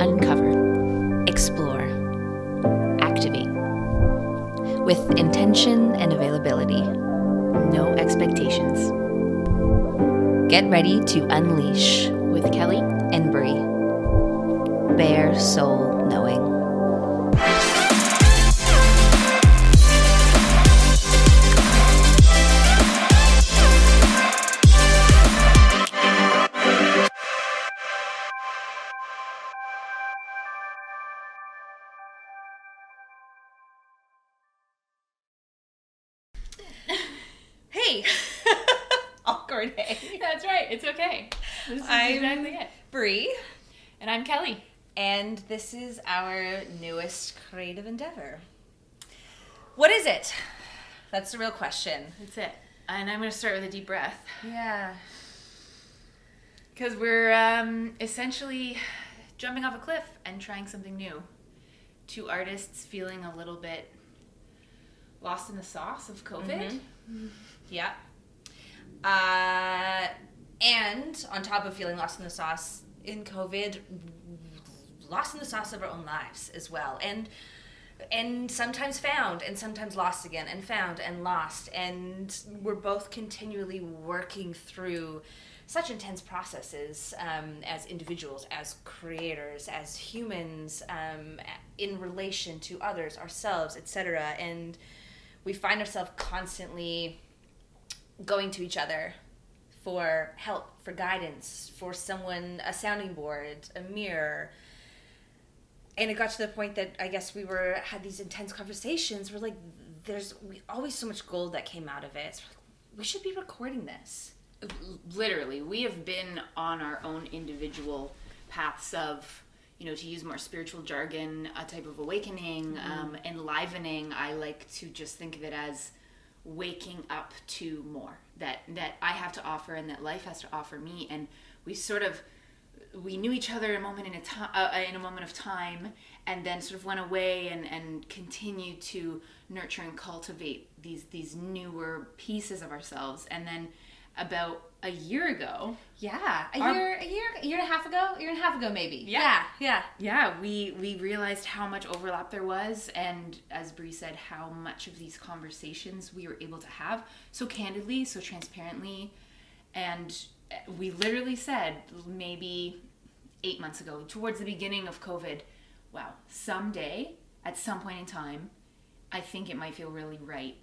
uncover, explore, activate. With intention and availability, no expectations. Get ready to unleash with Kelly and Bree. Bare soul knowing. Hey! Awkward hey. That's right, it's okay. This is exactly it. Bree. And I'm Kelly. And this is our newest creative endeavor. What is it? That's the real question. That's it. And I'm going to start with a deep breath. Yeah. Because we're essentially jumping off a cliff and trying something new. Two artists feeling a little bit lost in the sauce of COVID. Mm-hmm. Yeah. And on top of feeling lost in the sauce in COVID, lost in the sauce of our own lives as well. And sometimes found and sometimes lost again, and found and lost. And we're both continually working through such intense processes as individuals, as creators, as humans, in relation to others, ourselves, etc. And we find ourselves constantly going to each other for help, for guidance, for someone, a sounding board, a mirror. And it got to the point that I guess we had these intense conversations. We're like, there's always so much gold that came out of it. We should be recording this. Literally, we have been on our own individual paths of, to use more spiritual jargon, a type of awakening, enlivening. I like to just think of it as waking up to more that I have to offer and that life has to offer me. And we knew each other in a moment of time, and then sort of went away and continued to nurture and cultivate these newer pieces of ourselves. And then about a year ago, a year and a half ago maybe. Yeah, we realized how much overlap there was, and as Bree said, how much of these conversations we were able to have so candidly, so transparently. And we literally said maybe 8 months ago, towards the beginning of COVID, wow, someday, at some point in time, I think it might feel really right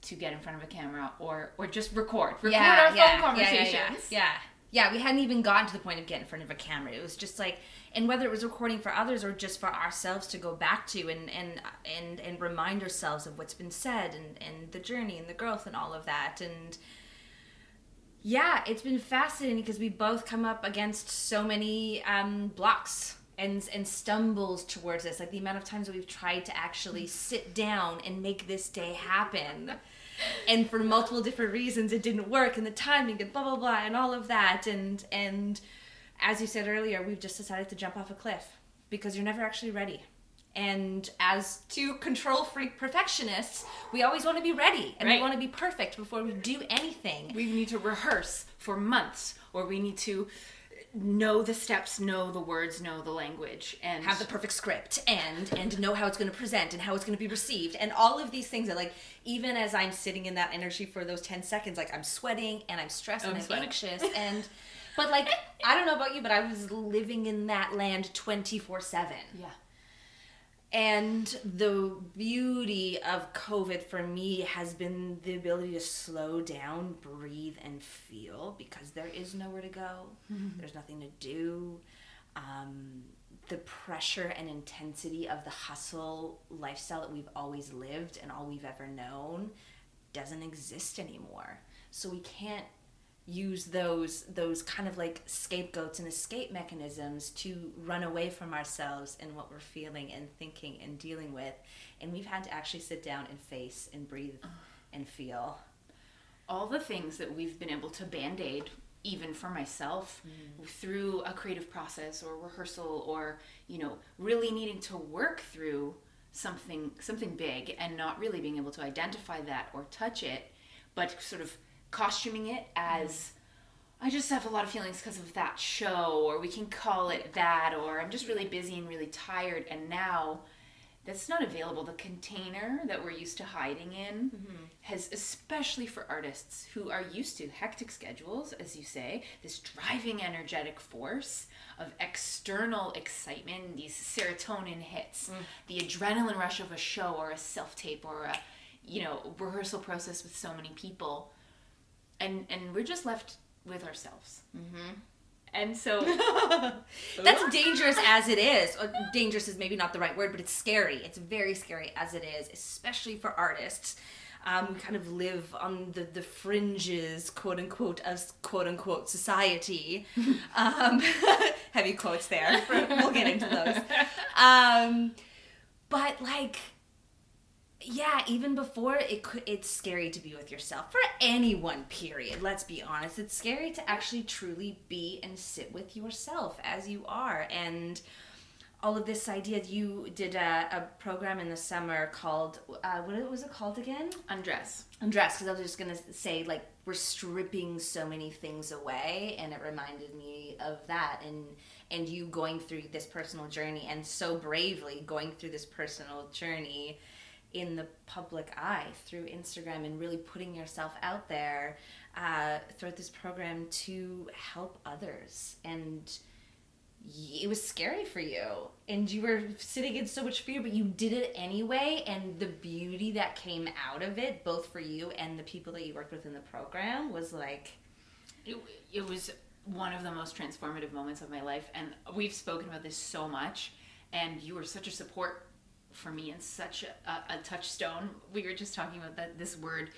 to get in front of a camera or just record our phone conversations. Yeah, we hadn't even gotten to the point of getting in front of a camera. It was just like, and whether it was recording for others or just for ourselves to go back to and remind ourselves of what's been said and the journey and the growth and all of that. And yeah, it's been fascinating because we both come up against so many blocks and stumbles towards this. Like the amount of times that we've tried to actually sit down and make this day happen. And for multiple different reasons, it didn't work, and the timing and blah, blah, blah, and all of that. And as you said earlier, we've just decided to jump off a cliff because you're never actually ready. And as two control freak perfectionists, we always want to be ready, and we want to be perfect before we do anything. We need to rehearse for months, or we need to know the steps, know the words, know the language, and have the perfect script, and know how it's going to present and how it's going to be received, and all of these things that, like, even as I'm sitting in that energy for those 10 seconds, like, I'm sweating and I'm stressed and I'm anxious, but like, I don't know about you, but I was living in that land 24/7. Yeah. And the beauty of COVID for me has been the ability to slow down, breathe, and feel, because there is nowhere to go. Mm-hmm. There's nothing to do. The pressure and intensity of the hustle lifestyle that we've always lived and all we've ever known doesn't exist anymore. So we can't use those kind of like scapegoats and escape mechanisms to run away from ourselves and what we're feeling and thinking and dealing with. And we've had to actually sit down and face and breathe and feel. All the things that we've been able to band-aid, even for myself, through a creative process or rehearsal, or, really needing to work through something big and not really being able to identify that or touch it, but sort of costuming it as I just have a lot of feelings because of that show, or we can call it that, or I'm just really busy and really tired. And now that's not available. The container that we're used to hiding in has, especially for artists who are used to hectic schedules, as you say, this driving energetic force of external excitement, these serotonin hits, the adrenaline rush of a show or a self-tape or a, rehearsal process with so many people. And we're just left with ourselves. And so that's dangerous as it is. Dangerous is maybe not the right word, but it's scary. It's very scary as it is, especially for artists. We kind of live on the fringes, quote unquote, of quote unquote society. Heavy quotes there. We'll get into those. But like, yeah, even before it's scary to be with yourself for anyone, period. Let's be honest. It's scary to actually truly be and sit with yourself as you are. And all of this idea, you did a program in the summer called, what was it called again? Undress. Because I was just going to say, like, we're stripping so many things away, and it reminded me of that, and you going through this personal journey, and so bravely going through this personal journey in the public eye through Instagram, and really putting yourself out there throughout this program to help others. And it was scary for you, and you were sitting in so much fear, but you did it anyway. And the beauty that came out of it, both for you and the people that you worked with in the program, was like, it was one of the most transformative moments of my life. And we've spoken about this so much, and you were such a support for me and such a touchstone. We were just talking about that, this word,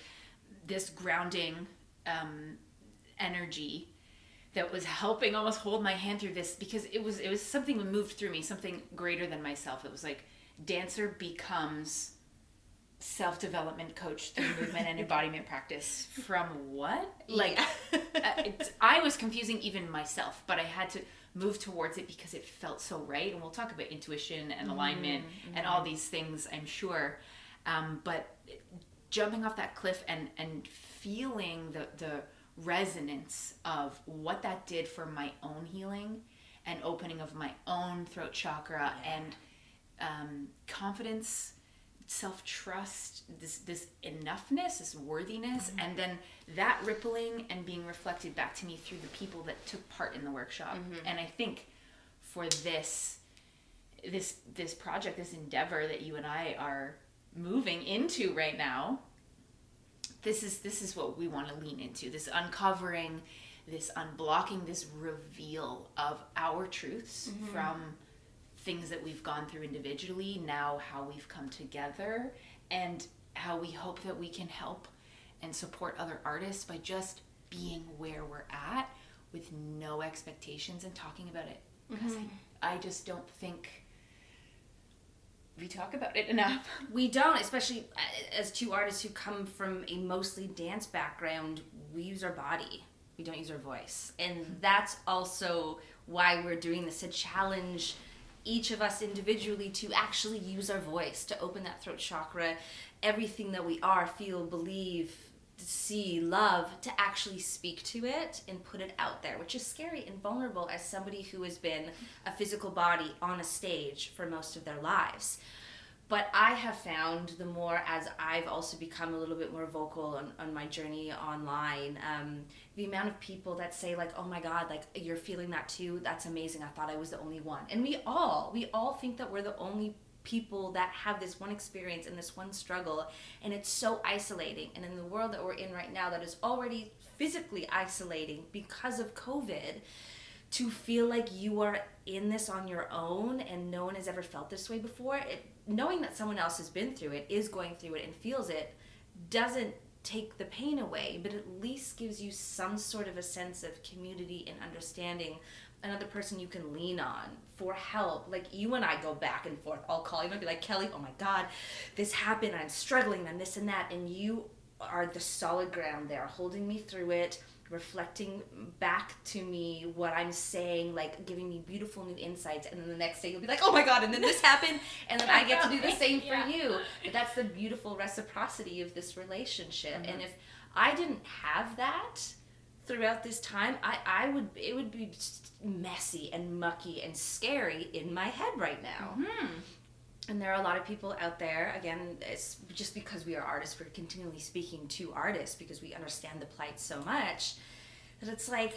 this grounding energy that was helping almost hold my hand through this, because it was something that moved through me, something greater than myself. It was like dancer becomes self-development coach through movement and embodiment practice. From what? Like, I was confusing even myself, but I had to move towards it because it felt so right. And we'll talk about intuition and alignment and all these things, I'm sure. But jumping off that cliff and feeling the resonance of what that did for my own healing and opening of my own throat chakra and confidence, self-trust, this enoughness, this worthiness, and then that rippling and being reflected back to me through the people that took part in the workshop. And I think for this project, this endeavor that you and I are moving into right now, this is what we want to lean into, this uncovering, this unblocking, this reveal of our truths from things that we've gone through individually, now how we've come together, and how we hope that we can help and support other artists by just being where we're at with no expectations and talking about it. Because I just don't think we talk about it enough. We don't, especially as two artists who come from a mostly dance background. We use our body. We don't use our voice. And that's also why we're doing this, to challenge each of us individually to actually use our voice, to open that throat chakra, everything that we are, feel, believe, see, love, to actually speak to it and put it out there, which is scary and vulnerable as somebody who has been a physical body on a stage for most of their lives. But I have found, the more as I've also become a little bit more vocal on my journey online, the amount of people that say, like, oh my God, like, you're feeling that too, that's amazing, I thought I was the only one. And we all think that we're the only people that have this one experience and this one struggle, and it's so isolating. And in the world that we're in right now, that is already physically isolating because of COVID, to feel like you are in this on your own and no one has ever felt this way before, knowing that someone else has been through it, is going through it, and feels it, doesn't take the pain away, but at least gives you some sort of a sense of community and understanding, another person you can lean on for help. Like, you and I go back and forth. I'll call you and be like, Kelly, oh my God, this happened, I'm struggling, and this and that, and you are the solid ground there, holding me through it, reflecting back to me what I'm saying, like giving me beautiful new insights. And then the next day you'll be like, oh my God, and then this happened, and then I get to do the same for you. But that's the beautiful reciprocity of this relationship. And if I didn't have that throughout this time, it would be messy and mucky and scary in my head right now. And there are a lot of people out there, again, it's just because we are artists, we're continually speaking to artists because we understand the plight so much, that it's like,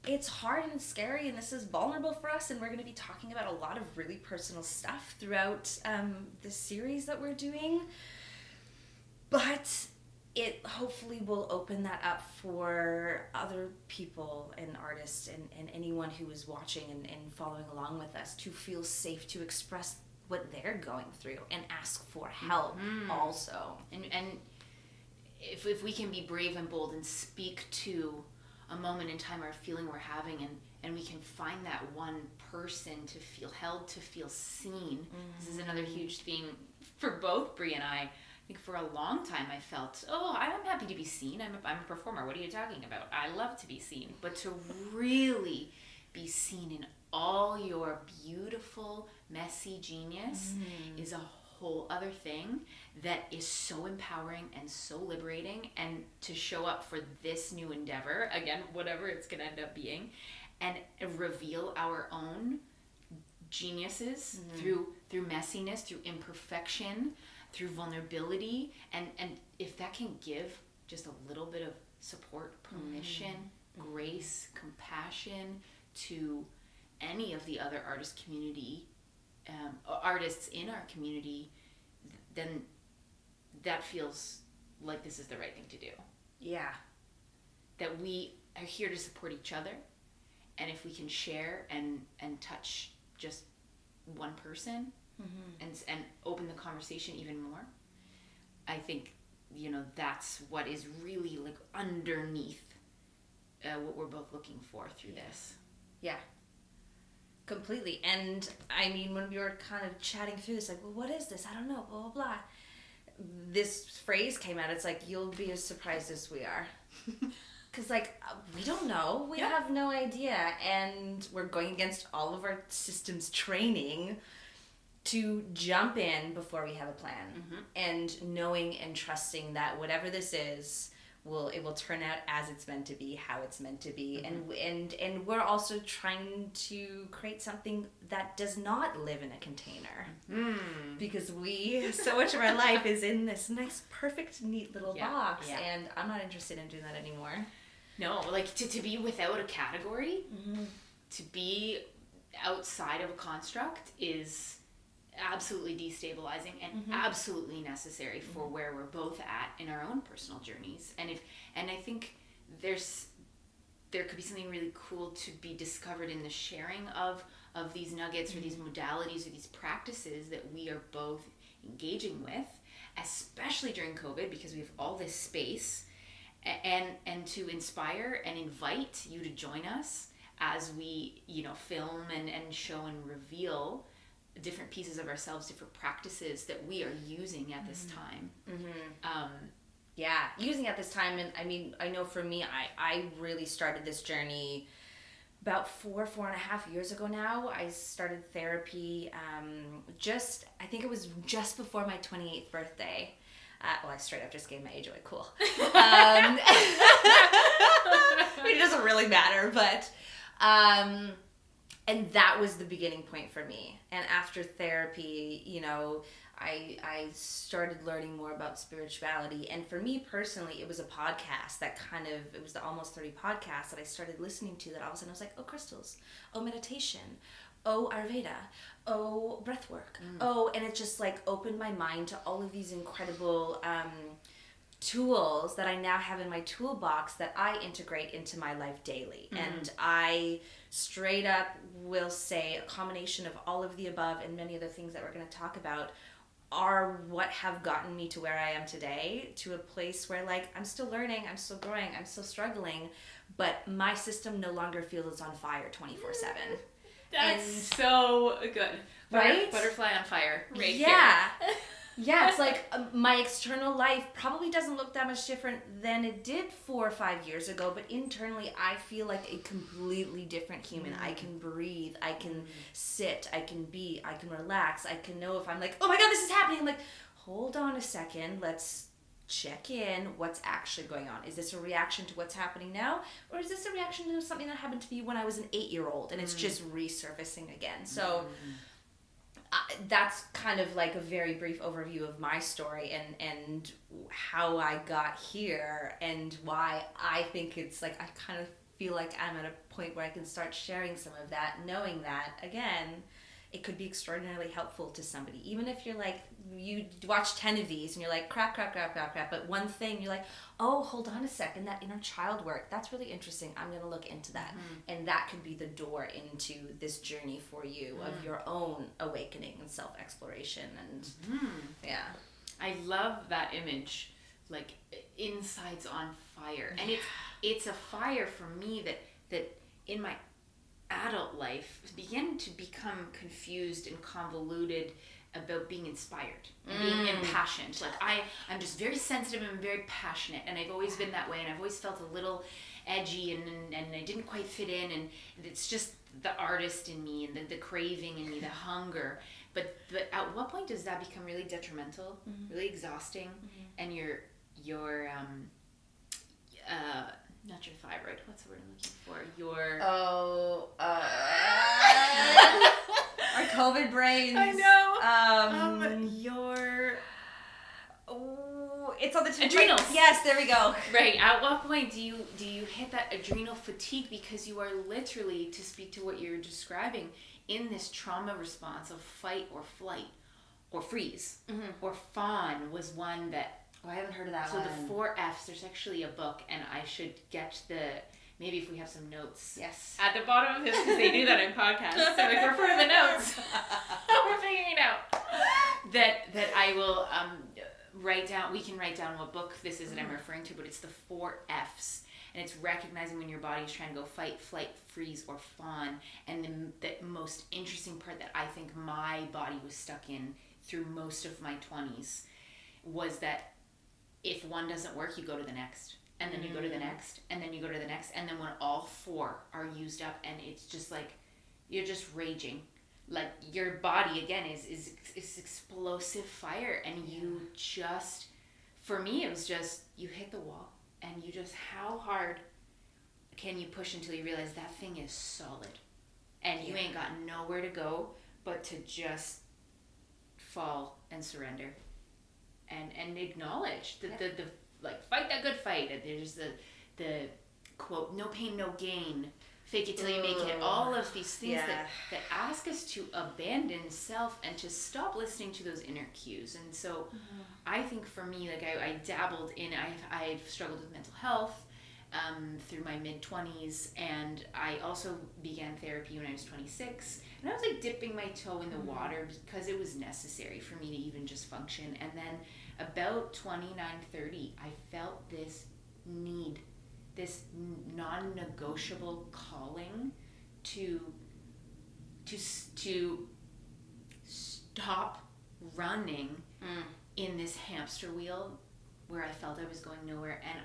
it's hard and scary, and this is vulnerable for us, and we're going to be talking about a lot of really personal stuff throughout this series that we're doing. But it hopefully will open that up for other people and artists and anyone who is watching and following along with us to feel safe to express what they're going through and ask for help also. And if we can be brave and bold and speak to a moment in time or a feeling we're having, and we can find that one person to feel held, to feel seen. This is another huge theme for both Bree and I. I think for a long time I felt, I'm happy to be seen. I'm a performer. What are you talking about? I love to be seen. But to really be seen in all your beautiful, messy genius is a whole other thing that is so empowering and so liberating. And to show up for this new endeavor, again, whatever it's going to end up being, and reveal our own geniuses through messiness, through imperfection, through vulnerability, and if that can give just a little bit of support, permission, grace, compassion to any of the other artists in our community, then that feels like this is the right thing to do. Yeah. That we are here to support each other, and if we can share and touch just one person and open the conversation even more, I think, that's what is really like underneath what we're both looking for through this. Yeah. Completely. And I mean, when we were kind of chatting through this, like, well, what is this? I don't know, blah, blah, blah. This phrase came out. It's like, you'll be as surprised as we are. Because, like, we don't know. We have no idea. And we're going against all of our systems training to jump in before we have a plan. And knowing and trusting that whatever this is, it will turn out as it's meant to be, how it's meant to be, and we're also trying to create something that does not live in a container, because so much of our life is in this nice, perfect, neat little box, and I'm not interested in doing that anymore. No, like to be without a category, to be outside of a construct is absolutely destabilizing and absolutely necessary for where we're both at in our own personal journeys. And I think there could be something really cool to be discovered in the sharing of these nuggets or these modalities or these practices that we are both engaging with, especially during COVID, because we have all this space, and to inspire and invite you to join us as we film and show and reveal different pieces of ourselves, different practices that we are using at this time. Using at this time. And I mean, I know for me, I really started this journey about 4.5 years ago now. I started therapy I think it was just before my 28th birthday. I straight up just gave my age away. Cool. It doesn't really matter, but and that was the beginning point for me. And after therapy, I started learning more about spirituality. And for me personally, it was a podcast it was the Almost 30 podcast that I started listening to, that all of a sudden I was like, oh, crystals, oh, meditation, oh, Ayurveda, oh, breathwork, and it just like opened my mind to all of these incredible tools that I now have in my toolbox that I integrate into my life daily. And I straight up will say a combination of all of the above and many of the things that we're going to talk about are what have gotten me to where I am today, to a place where like I'm still learning, I'm still growing, I'm still struggling, but my system no longer feels on fire 24/7. That's so good. Right? Butterfly on fire. Right here. Yeah, it's like my external life probably doesn't look that much different than it did 4 or 5 years ago, but internally I feel like a completely different human. I can breathe, I can sit, I can be, I can relax, I can know if I'm like, oh my God, this is happening. I'm like, hold on a second, let's check in what's actually going on. Is this a reaction to what's happening now? Or is this a reaction to something that happened to me when I was an 8-year-old and it's just resurfacing again? So that's kind of like a very brief overview of my story and how I got here and why I think it's like I kind of feel like I'm at a point where I can start sharing some of that, knowing that, again, it could be extraordinarily helpful to somebody. Even if you're like, you watch 10 of these and you're like, crap, but one thing, you're like, oh, hold on a second, that inner child work, that's really interesting. I'm going to look into that. And that could be the door into this journey for you of your own awakening and self-exploration. And yeah. I love that image, like insides on fire. And it's a fire for me that in my adult life began to become confused and convoluted about being inspired and being impassioned. Like I'm just very sensitive and very passionate, and I've always been that way, and I've always felt a little edgy and I didn't quite fit in, and it's just the artist in me and the craving in me, the hunger. But at what point does that become really detrimental, really exhausting, and your not your thyroid, what's the word I'm looking for? Your our COVID brains. I know. Your it's on the adrenals. Yes, there we go. Right. At what point do you hit that adrenal fatigue because you are literally, to speak to what you're describing, in this trauma response of fight or flight or freeze or fawn was one that. Oh, I haven't heard of that one. So the 4 F's, there's actually a book, and I should get maybe if we have some notes. Yes. At the bottom of this, because they do that in podcasts. So like, refer to the notes. We're figuring it out. That I will write down, we can write down what book this is that I'm referring to, but it's the 4 F's. And it's recognizing when your body is trying to go fight, flight, freeze, or fawn. And the most interesting part that I think my body was stuck in through most of my 20s was that if one doesn't work, you go to the next, and then you go to the next, and then you go to the next, and then when all 4 are used up, and it's just like you're just raging, like your body again is explosive fire, and you just, for me, it was just you hit the wall, and you just, how hard can you push until you realize that thing is solid, and you ain't got nowhere to go but to just fall and surrender. And acknowledge the like fight that good fight. There's the quote, no pain, no gain, fake it till you make it. All of these things that ask us to abandon self and to stop listening to those inner cues. And so I think for me, like I dabbled in, I've struggled with mental health through my mid-20s, and I also began therapy when I was 26, and I was like dipping my toe in the water because it was necessary for me to even just function. And then about 29-30, I felt this need, this non-negotiable calling to stop running in this hamster wheel where I felt I was going nowhere. And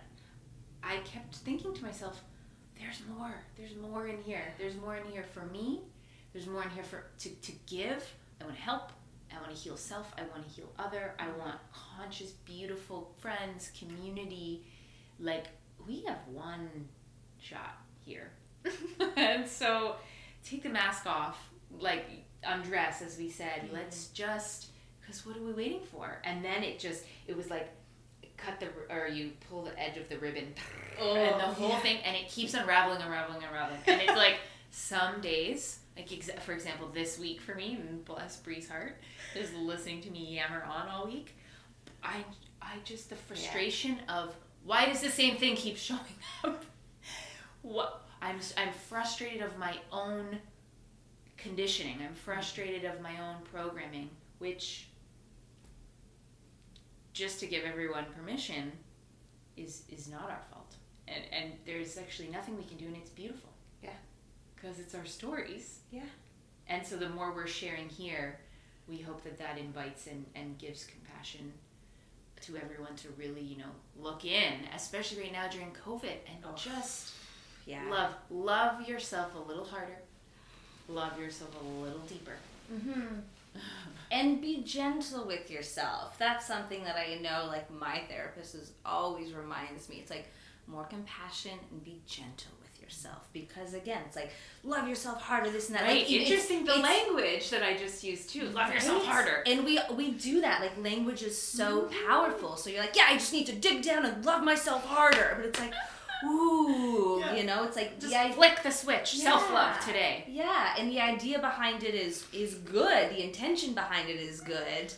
I kept thinking to myself, there's more in here. There's more in here for me. There's more in here to give. I want to help. I want to heal self. I want to heal other. I want conscious, beautiful friends, community. Like, we have one shot here. And so take the mask off, like undress, as we said. Let's just, because what are we waiting for? And then it was like, you pull the edge of the ribbon and the whole thing, and it keeps unraveling. And it's like some days, like for example, this week for me, and bless Bree's heart, is listening to me yammer on all week. I just, the frustration of why does the same thing keep showing up? I'm frustrated of my own conditioning. I'm frustrated of my own programming, which, just to give everyone permission, is not our fault. And there's actually nothing we can do, and it's beautiful. Yeah. Because it's our stories. Yeah. And so the more we're sharing here, we hope that invites and gives compassion to everyone to really, look in, especially right now during COVID, and just love yourself a little harder. Love yourself a little deeper. And be gentle with yourself. That's something that I know, like, my therapist always reminds me. It's like, more compassion and be gentle with yourself. Because, again, it's like, love yourself harder, this and that. Right, like, interesting, the language that I just used too. Love yourself harder. And we do that. Like, language is so powerful. So you're like, yeah, I just need to dig down and love myself harder. But it's like, ooh, you know, it's like, just flick the switch. Self-love today. Yeah, and the idea behind it is good. The intention behind it is good,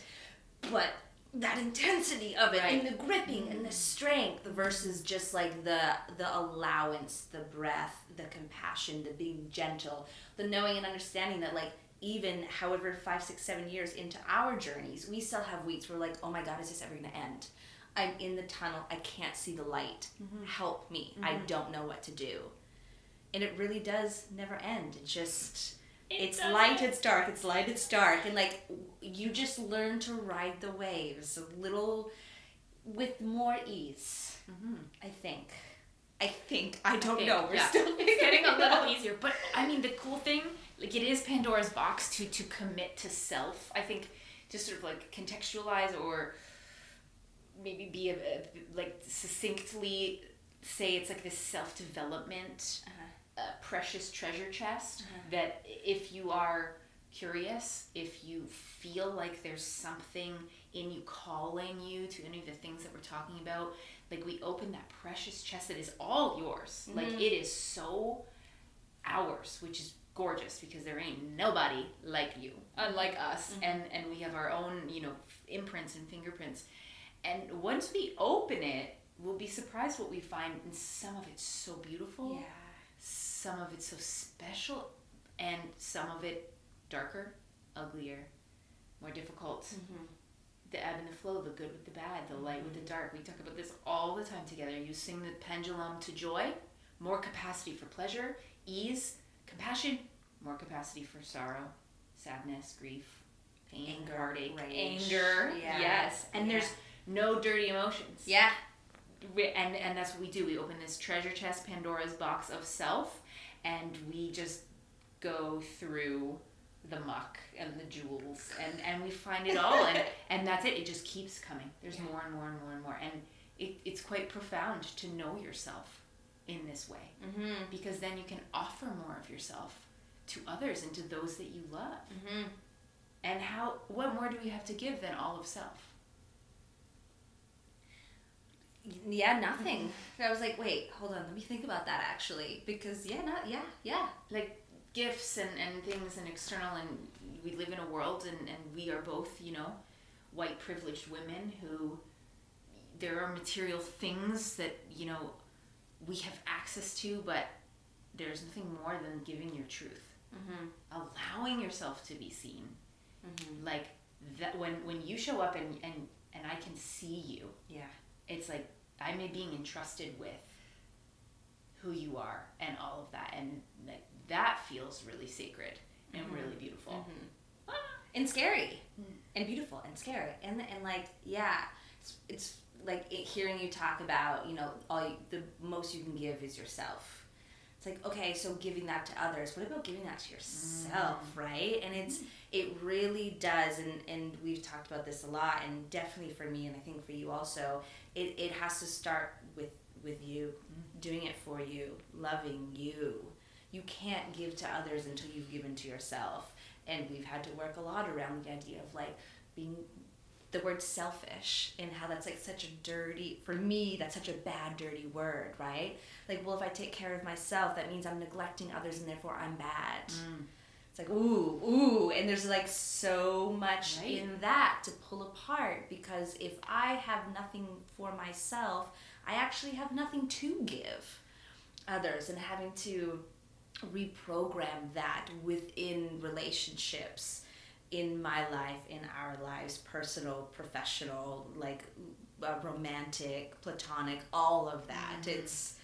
but that intensity of it and the gripping and the strength versus just like the allowance, the breath, the compassion, the being gentle, the knowing and understanding that, like, even however 5, 6, 7 years into our journeys, we still have weeks where, like, oh my God, is this ever gonna end? I'm in the tunnel. I can't see the light. Help me. I don't know what to do. And it really does never end. It just, it's light, it's dark. It's light, it's dark. And, like, you just learn to ride the waves a little with more ease. I think. I don't know. We're still getting a little easier. But, I mean, the cool thing, like, it is Pandora's box to commit to self. I think just sort of, like, contextualize or maybe be like succinctly say it's like this self-development precious treasure chest that if you are curious, if you feel like there's something in you calling you to any of the things that we're talking about, like, we open that precious chest that is all yours. Like, it is so ours, which is gorgeous because there ain't nobody like you, unlike us, and we have our own, you know, imprints and fingerprints. And once we open it, we'll be surprised what we find. And some of it's so beautiful. Yeah. Some of it's so special. And some of it darker, uglier, more difficult. The ebb and the flow, the good with the bad, the light with the dark. We talk about this all the time together. You sing the pendulum to joy, more capacity for pleasure, ease, compassion, more capacity for sorrow, sadness, grief, pain, anger, heartache, rage. anger. Yes. And there's no dirty emotions. Yeah. And that's what we do. We open this treasure chest, Pandora's box of self, and we just go through the muck and the jewels, and we find it all, and that's it. It just keeps coming. There's more and more and more and more, and it's quite profound to know yourself in this way, because then you can offer more of yourself to others and to those that you love. And what more do we have to give than all of self? Yeah, nothing. I was like, wait, hold on, let me think about that actually, because like gifts and things and external, and we live in a world and we are both, you know, white privileged women who, there are material things that, you know, we have access to, but there's nothing more than giving your truth, allowing yourself to be seen, like that when you show up and I can see you, it's like I'm being entrusted with who you are and all of that, and like that feels really sacred and really beautiful, and scary, and beautiful and scary, and like it's like hearing you talk about, you know, the most you can give is yourself. It's like, okay, so giving that to others, what about giving that to yourself, right? And it really does, and we've talked about this a lot, and definitely for me, and I think for you also, it has to start with you, doing it for you, loving you. You can't give to others until you've given to yourself. And we've had to work a lot around the idea of like being, the word selfish, and how that's like such a dirty, for me, that's such a bad, dirty word, right? Like, well, if I take care of myself, that means I'm neglecting others and therefore I'm bad. It's like, ooh, and there's like so much in that to pull apart, because if I have nothing for myself, I actually have nothing to give others, and having to reprogram that within relationships, in my life, in our lives, personal, professional, like romantic, platonic, all of that. It's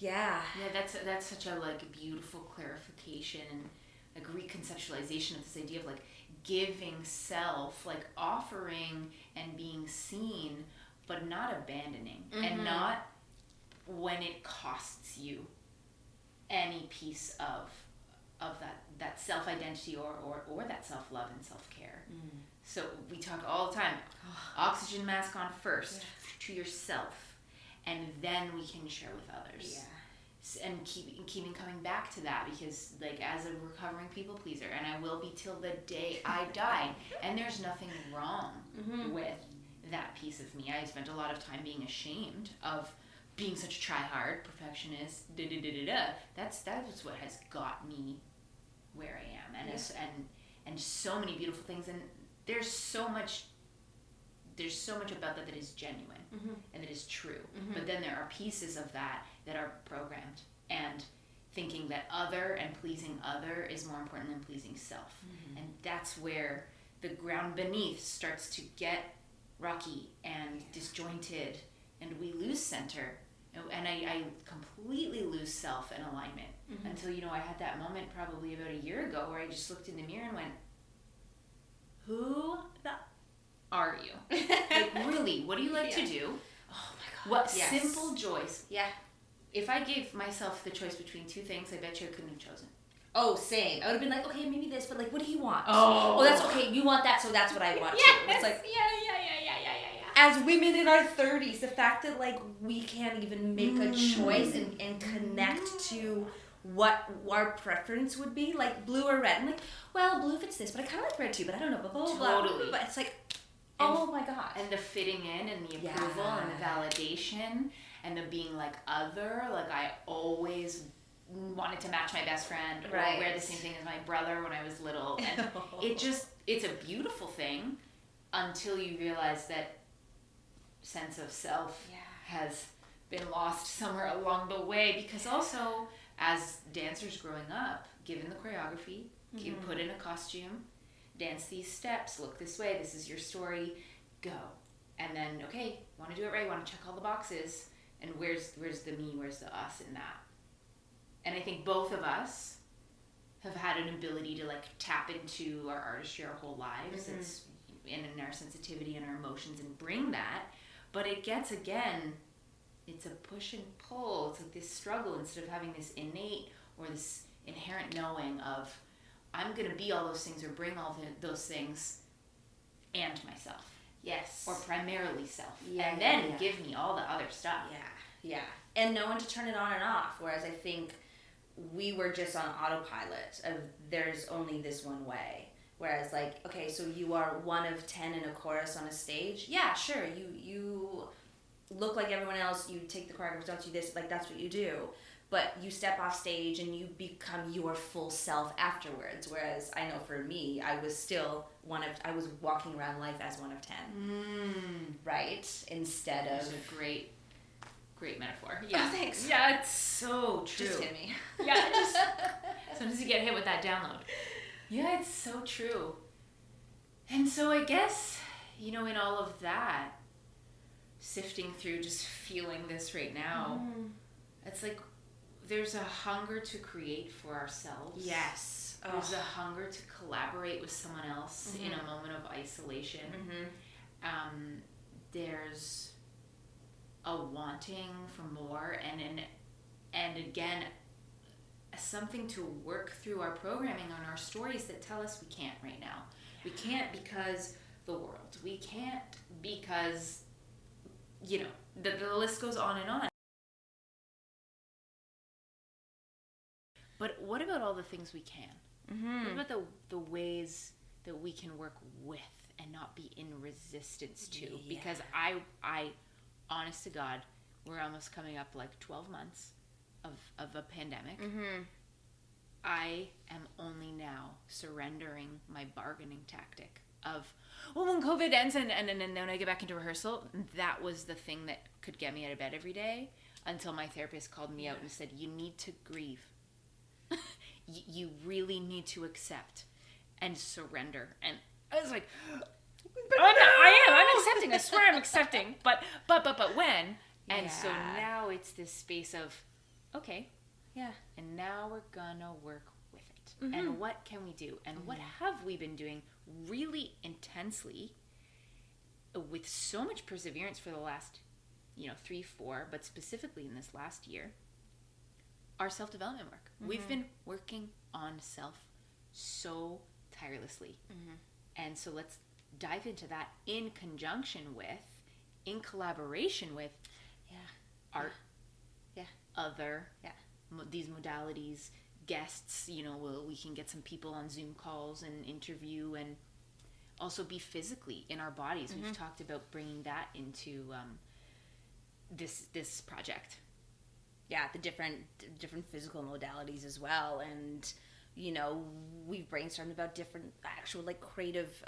that's such a like beautiful clarification and like reconceptualization of this idea of like giving self, like offering and being seen, but not abandoning, and not when it costs you any piece of that self-identity or that self-love and self-care. So we talk all the time, oxygen mask on first to yourself, and then we can share with others. And keeping coming back to that, because like as a recovering people pleaser, and I will be till the day I die, and there's nothing wrong with that piece of me. I spent a lot of time being ashamed of being such a try-hard perfectionist. That's what has got me where I am, and so many beautiful things, and there's so much about that is genuine and that is true. But then there are pieces of that are programmed, and thinking that other and pleasing other is more important than pleasing self. And that's where the ground beneath starts to get rocky and disjointed, and we lose center. And I completely lose self and alignment until, I had that moment probably about a year ago where I just looked in the mirror and went, who the are you? Like, really, what do you like to do? Oh my God. What simple joys. Yeah. If I gave myself the choice between two things, I bet you I couldn't have chosen. Oh, same. I would have been like, okay, maybe this, but like, what do you want? Oh, that's okay. You want that, so that's what I want too. It's like, yeah. As women in our 30s, the fact that like we can't even make a choice and connect to what our preference would be, like blue or red. I'm like, well, blue fits this, but I kind of like red too, but I don't know, blah, blah, blah. Totally. But it's like, oh my God. And the fitting in and the approval and the validation and the being like other. Like I always wanted to match my best friend or wear the same thing as my brother when I was little. And it's a beautiful thing until you realize that sense of self has been lost somewhere along the way, because also as dancers growing up, given the choreography, you put in a costume, dance these steps, look this way, this is your story, go. And then, okay, want to do it right, want to check all the boxes, and where's the me, where's the us in that? And I think both of us have had an ability to like tap into our artistry our whole lives. It's in our sensitivity and our emotions, and bring that. But it gets, again, it's a push and pull. It's like this struggle instead of having this innate or this inherent knowing of, I'm going to be all those things or bring all those things and myself. Yes. Or primarily self. And then give me all the other stuff. Yeah. And know when to turn it on and off. Whereas I think we were just on autopilot of there's only this one way. Whereas like, okay, so you are one of 10 in a chorus on a stage. Yeah, sure. You look like everyone else. You take the choreography, don't you this, like that's what you do. But you step off stage and you become your full self afterwards. Whereas I know for me, I was still I was walking around life as one of 10. Right? Instead of... That's a great metaphor. Yeah. Oh, thanks. Yeah, it's so true. Just hit me. Yeah, sometimes you get hit with that download. Yeah, it's so true. And so I guess, in all of that, sifting through just feeling this right now, it's like there's a hunger to create for ourselves. Yes. There's a hunger to collaborate with someone else in a moment of isolation. There's a wanting for more, and again, something to work through our programming on our stories that tell us we can't right now. We can't because the world. We can't because, the list goes on and on. But what about all the things we can? What about the ways that we can work with and not be in resistance to? Yeah. Because I, honest to God, we're almost coming up like 12 months of a pandemic. I am only now surrendering my bargaining tactic of, well, when COVID ends and then I get back into rehearsal, that was the thing that could get me out of bed every day, until my therapist called me out and said, you need to grieve. You really need to accept and surrender. And I was like, I'm accepting. I swear I'm accepting. But when? And so now it's this space of, okay, and now we're gonna work with it. And what can we do? And what have we been doing really intensely with so much perseverance for the last, 3, 4, but specifically in this last year? Our self-development work. We've been working on self so tirelessly. And so let's dive into that in conjunction with, in collaboration with art, other these modalities, guests. We can get some people on Zoom calls and interview, and also be physically in our bodies. We've talked about bringing that into this project. Yeah, the different physical modalities as well. And we've brainstormed about different actual creative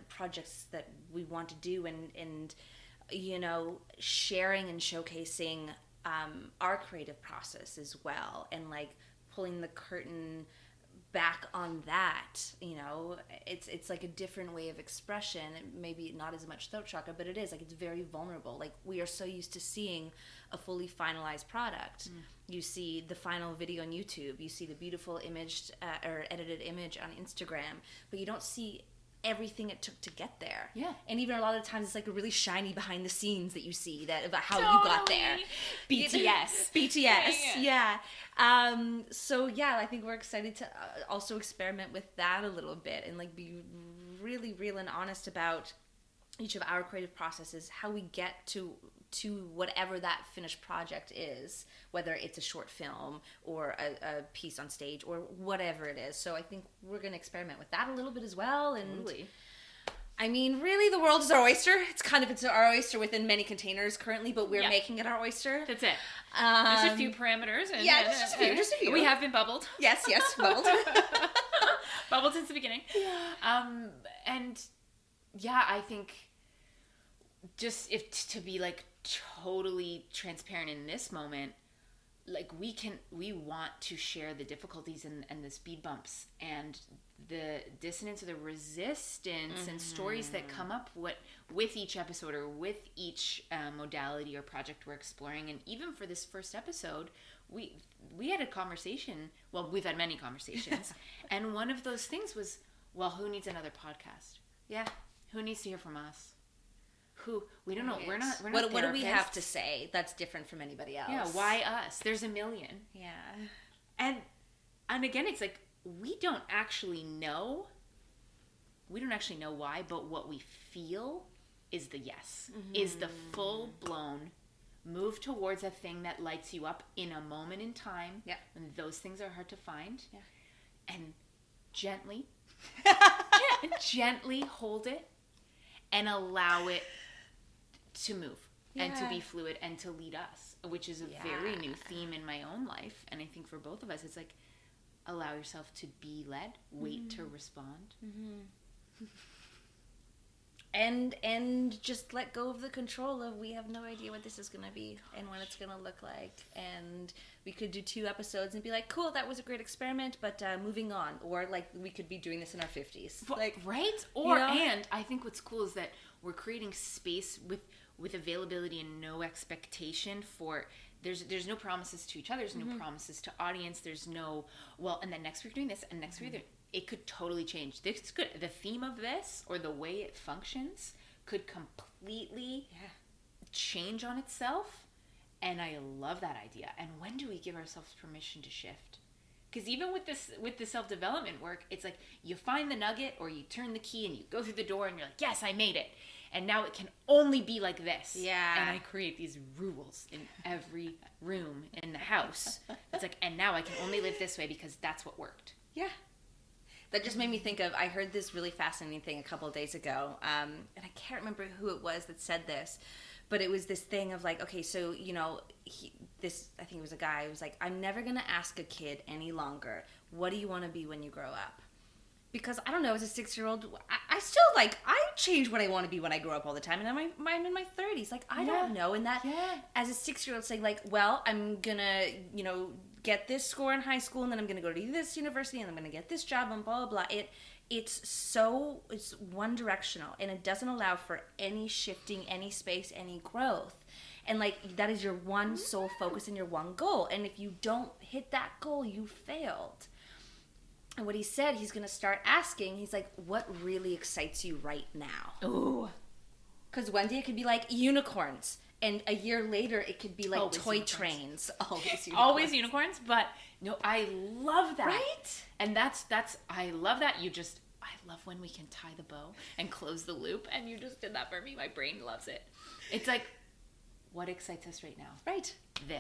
projects that we want to do, and sharing and showcasing our creative process as well, and pulling the curtain back on that. It's like a different way of expression, maybe not as much throat chakra, but it is it's very vulnerable. We are so used to seeing a fully finalized product. You see the final video on YouTube, you see the beautiful imaged or edited image on Instagram, but you don't see everything it took to get there. And even a lot of times it's a really shiny behind the scenes that you see about how you got there. BTS. So I think we're excited to also experiment with that a little bit, and be really real and honest about each of our creative processes, how we get to whatever that finished project is, whether it's a short film or a piece on stage or whatever it is. So I think we're going to experiment with that a little bit as well. And totally. I mean, really, the world is our oyster. It's our oyster within many containers currently, but we're making it our oyster. That's it. There's a few parameters. And, just a few. We have been bubbled. Yes, bubbled. Bubbled since the beginning. And I think just to be totally transparent in this moment, we want to share the difficulties and the speed bumps and the dissonance or the resistance and stories that come up with each episode or with each modality or project we're exploring. And even for this first episode, we had a conversation. Well, we've had many conversations. And one of those things was, well, who needs another podcast? Who needs to hear from us? We don't know. We're not what do we have to say that's different from anybody else? Why us? There's a million. And again, it's we don't actually know why, but what we feel is the yes, is the full blown move towards a thing that lights you up in a moment in time when those things are hard to find, and gently hold it and allow it to move and to be fluid and to lead us, which is a very new theme in my own life. And I think for both of us, it's allow yourself to be led, wait to respond. And just let go of the control of, we have no idea what this is going to be and what it's going to look like. And we could do 2 episodes and be cool, that was a great experiment, but moving on. Or we could be doing this in our 50s. Right? Or, and I think what's cool is that we're creating space with availability and no expectation for, there's no promises to each other, there's no promises to audience, there's no, and then next week doing this, and next week it could totally change. This could, the theme of this or the way it functions could completely change on itself. And I love that idea. And when do we give ourselves permission to shift? Because even with the self-development work, it's you find the nugget or you turn the key and you go through the door and you're yes, I made it. And now it can only be like this. And I create these rules in every room in the house. It's and now I can only live this way because that's what worked. That just made me think of, I heard this really fascinating thing a couple of days ago, and I can't remember who it was that said this, but it was this thing of okay, so, I think it was a guy who was I'm never going to ask a kid any longer, what do you want to be when you grow up? Because, I don't know, as a 6-year-old, I still, I change what I want to be when I grow up all the time, and I'm in my 30s, I don't know, and that, as a 6-year-old saying, well, I'm going to, get this score in high school, and then I'm going to go to this university, and I'm going to get this job, and blah, blah, blah. It's one directional, and it doesn't allow for any shifting, any space, any growth. And that is your one sole focus and your one goal. And if you don't hit that goal, you failed. And what he said, he's going to start asking, he's what really excites you right now? Ooh. Because one day it could be unicorns and a year later it could be like Always toy unicorns. trains. Always unicorns. Always unicorns, but no, I love that. Right? And that's I love that. I love when we can tie the bow and close the loop, and you just did that for me. My brain loves it. It's like, what excites us right now? Right.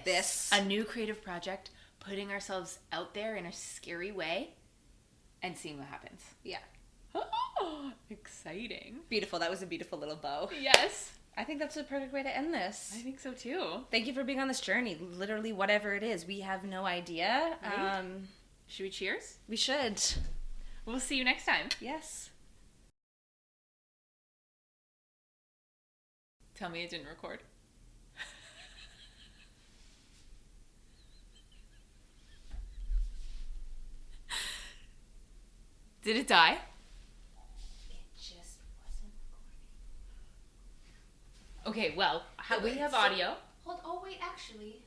This. A new creative project, putting ourselves out there in a scary way and seeing what happens. Yeah. Oh, exciting. Beautiful. That was a beautiful little bow. Yes. I think that's a perfect way to end this. I think so too. Thank you for being on this journey. Literally, whatever it is, we have no idea. Right? Should we cheers? We should. We'll see you next time. Yes. Tell me it didn't record. Did it die? It just wasn't recording. Okay, well, we have so- audio. Oh, wait, actually.